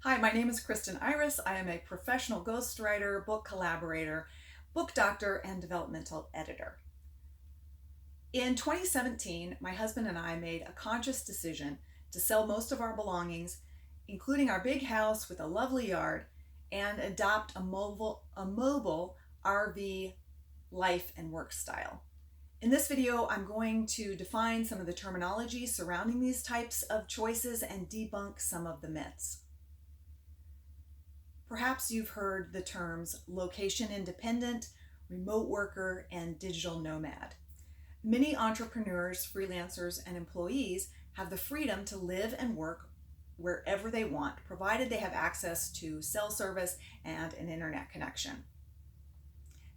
Hi, my name is Kristen Iris. I am a professional ghostwriter, book collaborator, book doctor, and developmental editor. In 2017, my husband and I made a conscious decision to sell most of our belongings, including our big house with a lovely yard, and adopt a mobile RV life and work style. In this video, I'm going to define some of the terminology surrounding these types of choices and debunk some of the myths. Perhaps you've heard the terms location independent, remote worker, and digital nomad. Many entrepreneurs, freelancers, and employees have the freedom to live and work wherever they want, provided they have access to cell service and an internet connection.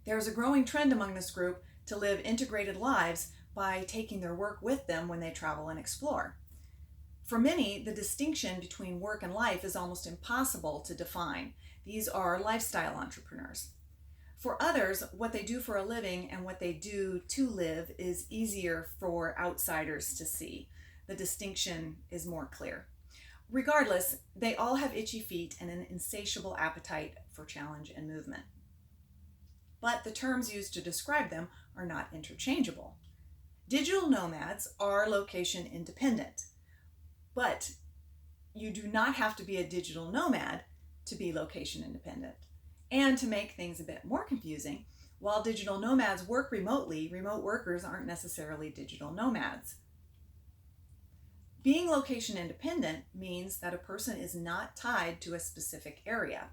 There's a growing trend among this group to live integrated lives by taking their work with them when they travel and explore. For many, the distinction between work and life is almost impossible to define. These are lifestyle entrepreneurs. For others, what they do for a living and what they do to live is easier for outsiders to see. The distinction is more clear. Regardless, they all have itchy feet and an insatiable appetite for challenge and movement. But the terms used to describe them are not interchangeable. Digital nomads are location independent, but you do not have to be a digital nomad to be location independent. And to make things a bit more confusing, while digital nomads work remotely, remote workers aren't necessarily digital nomads. Being location independent means that a person is not tied to a specific area.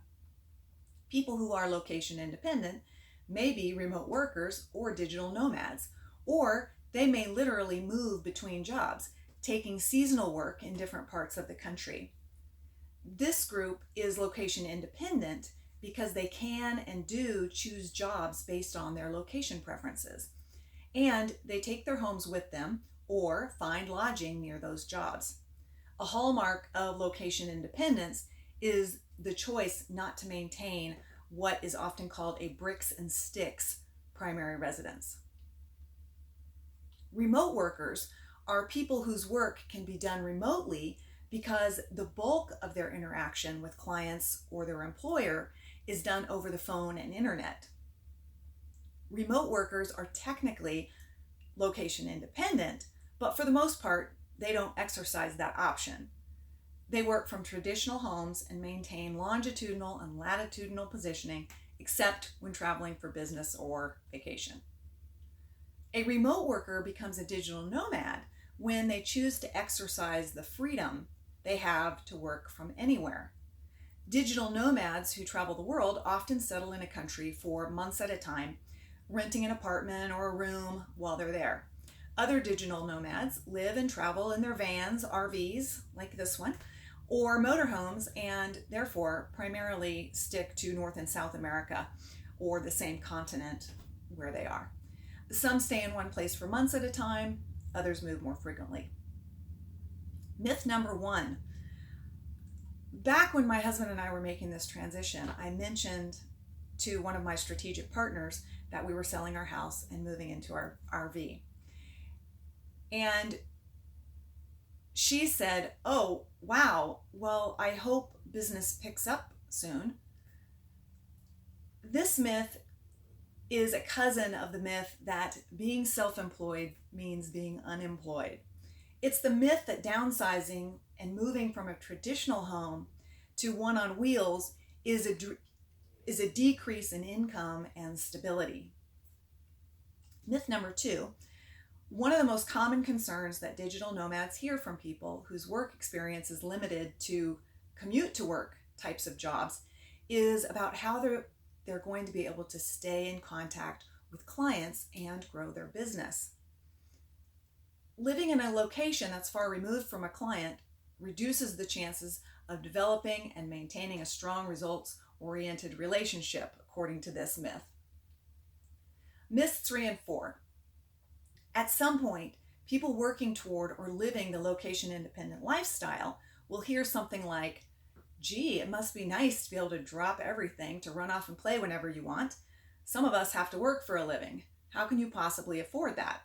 People who are location independent may be remote workers or digital nomads, or they may literally move between jobs, taking seasonal work in different parts of the country. This group is location independent because they can and do choose jobs based on their location preferences, and they take their homes with them or find lodging near those jobs. A hallmark of location independence is the choice not to maintain what is often called a bricks and sticks primary residence. Remote workers are people whose work can be done remotely because the bulk of their interaction with clients or their employer is done over the phone and internet. Remote workers are technically location independent, but for the most part, they don't exercise that option. They work from traditional homes and maintain longitudinal and latitudinal positioning, except when traveling for business or vacation. A remote worker becomes a digital nomad when they choose to exercise the freedom they have to work from anywhere. Digital nomads who travel the world often settle in a country for months at a time, renting an apartment or a room while they're there. Other digital nomads live and travel in their vans, RVs, like this one, or motorhomes, and therefore primarily stick to North and South America or the same continent where they are. Some stay in one place for months at a time, others move more frequently. Myth number one. Back when my husband and I were making this transition, I mentioned to one of my strategic partners that we were selling our house and moving into our RV. And she said, "Oh, wow, well, I hope business picks up soon." This myth is a cousin of the myth that being self-employed means being unemployed. It's the myth that downsizing and moving from a traditional home to one on wheels is a decrease in income and stability. Myth number two. One of the most common concerns that digital nomads hear from people whose work experience is limited to commute to work types of jobs is about how they're going to be able to stay in contact with clients and grow their business. Living in a location that's far removed from a client reduces the chances of developing and maintaining a strong results-oriented relationship, according to this myth. Myths 3 and 4. At some point, people working toward or living the location-independent lifestyle will hear something like, "Gee, it must be nice to be able to drop everything to run off and play whenever you want. Some of us have to work for a living. How can you possibly afford that?"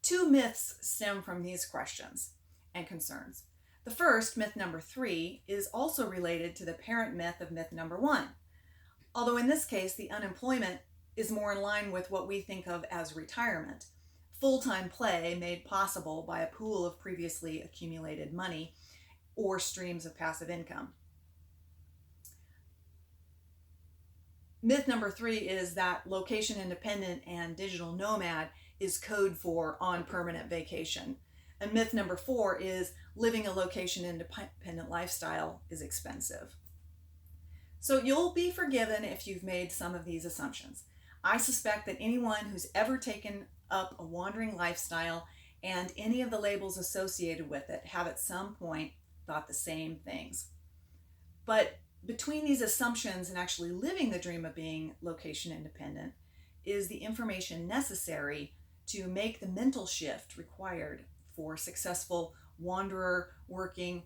Two myths stem from these questions and concerns. The first, myth number 3, is also related to the parent myth of myth number 1, although in this case the unemployment is more in line with what we think of as retirement, full-time play made possible by a pool of previously accumulated money or streams of passive income. Myth number 3 is that location independent and digital nomad is code for on permanent vacation. And myth number 4 is living a location independent lifestyle is expensive. So you'll be forgiven if you've made some of these assumptions. I suspect that anyone who's ever taken up a wandering lifestyle and any of the labels associated with it have at some point thought the same things. But between these assumptions and actually living the dream of being location independent is the information necessary to make the mental shift required for successful wanderer working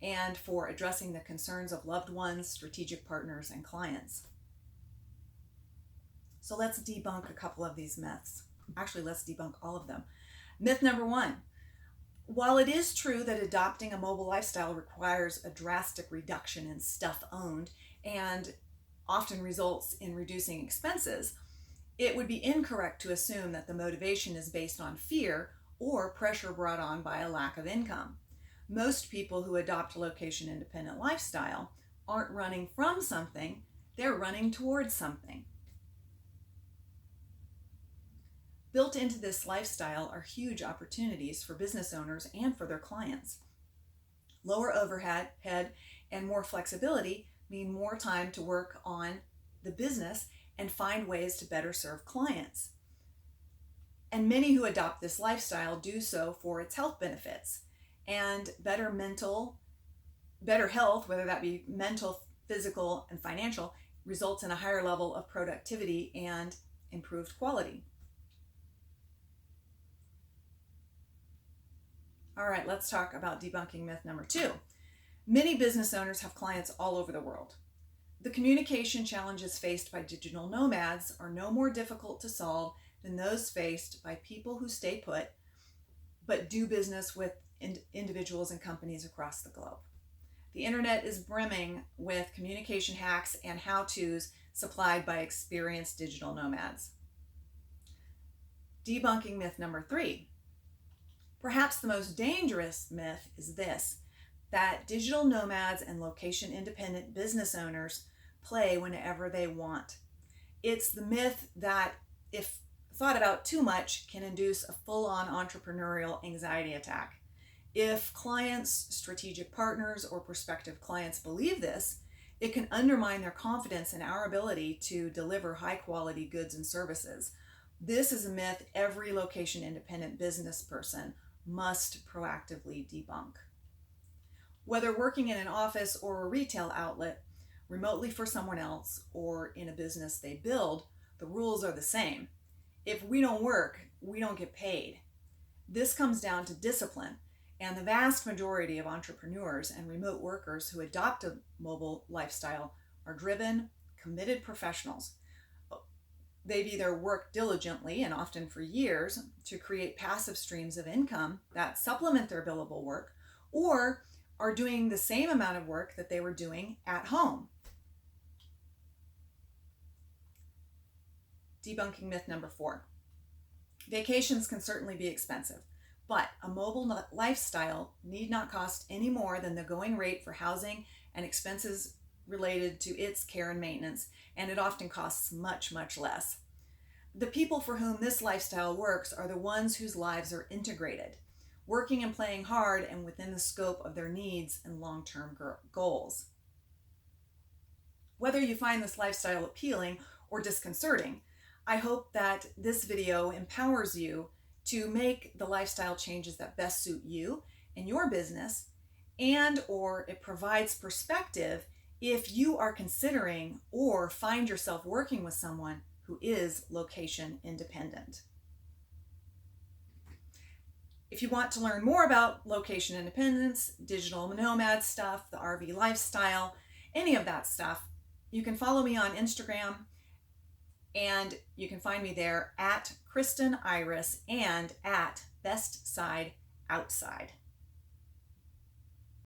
and for addressing the concerns of loved ones, strategic partners, and clients. So let's debunk a couple of these myths. Actually, let's debunk all of them. Myth number 1. While it is true that adopting a mobile lifestyle requires a drastic reduction in stuff owned and often results in reducing expenses, it would be incorrect to assume that the motivation is based on fear or pressure brought on by a lack of income. Most people who adopt a location-independent lifestyle aren't running from something, they're running towards something. Built into this lifestyle are huge opportunities for business owners and for their clients. Lower overhead and more flexibility mean more time to work on the business and find ways to better serve clients. And many who adopt this lifestyle do so for its health benefits and better health, whether that be mental, physical, and financial, results in a higher level of productivity and improved quality. All right, let's talk about debunking myth number 2. Many business owners have clients all over the world. The communication challenges faced by digital nomads are no more difficult to solve than those faced by people who stay put but do business with individuals and companies across the globe. The internet is brimming with communication hacks and how-tos supplied by experienced digital nomads. Debunking myth number 3. Perhaps the most dangerous myth is this, that digital nomads and location-independent business owners play whenever they want. It's the myth that, if thought about too much, can induce a full-on entrepreneurial anxiety attack. If clients, strategic partners, or prospective clients believe this, it can undermine their confidence in our ability to deliver high-quality goods and services. This is a myth every location-independent business person must proactively debunk. Whether working in an office or a retail outlet, remotely for someone else, or in a business they build, the rules are the same. If we don't work, we don't get paid. This comes down to discipline, and the vast majority of entrepreneurs and remote workers who adopt a mobile lifestyle are driven, committed professionals. They've either worked diligently and often for years to create passive streams of income that supplement their billable work, or are doing the same amount of work that they were doing at home. Debunking myth number 4. Vacations can certainly be expensive, but a mobile lifestyle need not cost any more than the going rate for housing and expenses related to its care and maintenance, and it often costs much, much less. The people for whom this lifestyle works are the ones whose lives are integrated, working and playing hard and within the scope of their needs and long-term goals. Whether you find this lifestyle appealing or disconcerting, I hope that this video empowers you to make the lifestyle changes that best suit you and your business, and or it provides perspective if you are considering or find yourself working with someone who is location independent. If you want to learn more about location independence, digital nomad stuff, the RV lifestyle, any of that stuff, you can follow me on Instagram, and you can find me there at Kristen Iris and at Best Side Outside.